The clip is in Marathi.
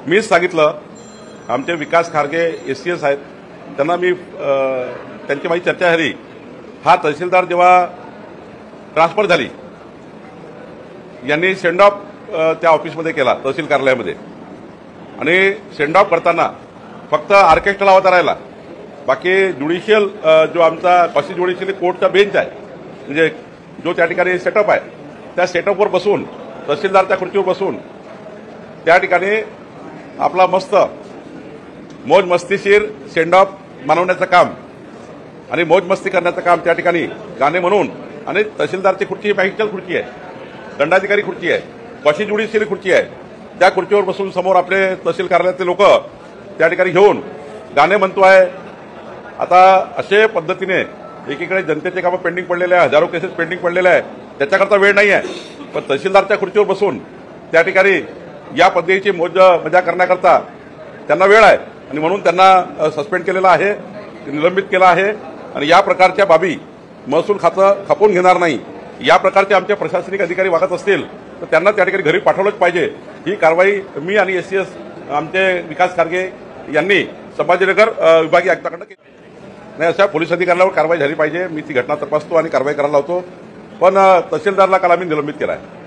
मीच सांगितलं, आमचे विकास खारगे एससीएस आहेत, त्यांना मी त्यांची माझी चर्चा झाली। हा तहसीलदार जेव्हा ट्रान्सफर झाली, यांनी सेंड ऑफ त्या ऑफिसमध्ये केला, तहसील कार्यालयामध्ये, आणि सेंड ऑफ करताना फक्त ऑर्केस्ट्रा लावता राहिला, बाकी ज्युडिशियल जो आमचा कॉन्स्टिट्यूशन ज्युडिशियल कोर्टचा बेंच आहे, म्हणजे जो त्या ठिकाणी सेटअप आहे, त्या सेटअपवर बसून तहसीलदारच्या खुर्चीवर बसून त्या ठिकाणी आपला मस्त मौज मस्तीशीर सेंड ऑफ मनवण्याचं काम आणि मौज मस्ती करण्याचं काम त्या ठिकाणी गाणे म्हणून, आणि तहसीलदारची खुर्ची मॅजिस्ट्रेट खुर्ची आहे, दंडाधिकारी खुर्ची आहे, कॉन्स्टिट्यूशन ज्युडिशियल खुर्ची आहे, त्या खुर्चीवर बसून समोर आपले तहसील कार्यालयातले लोक त्या ठिकाणी घेऊन गाणे म्हणतो आहे। आता अशा पद्धतीने एकीकडे जनतेचे कामं पेंडिंग पडलेले आहे, हजारो केसेस पेंडिंग पडलेले आहे, त्याच्याकरता वेळ नाही आहे, पण तहसीलदारच्या खुर्चीवर बसून त्या ठिकाणी या पद्धतीची मजा करण्याकरता त्यांना वेळ आहे, आणि म्हणून त्यांना सस्पेंड केलेला आहे, निलंबित केलं आहे। आणि या प्रकारच्या बाबी महसूल खातं खपवून घेणार नाही, या प्रकारचे आमचे प्रशासनिक अधिकारी वागत असतील तर त्यांना त्या ठिकाणी घरी पाठवलंच पाहिजे। ही कारवाई मी आणि एससीएस आमचे विकास खारगे यांनी संभाजीनगर विभागीय आयुक्तांकडे केली नाही। अशा पोलीस अधिकाऱ्यावर कारवाई झाली पाहिजे। मी ती घटना तपासतो आणि कारवाई करायला लावतो, पण तहसीलदारला काल आम्ही निलंबित केला आहे।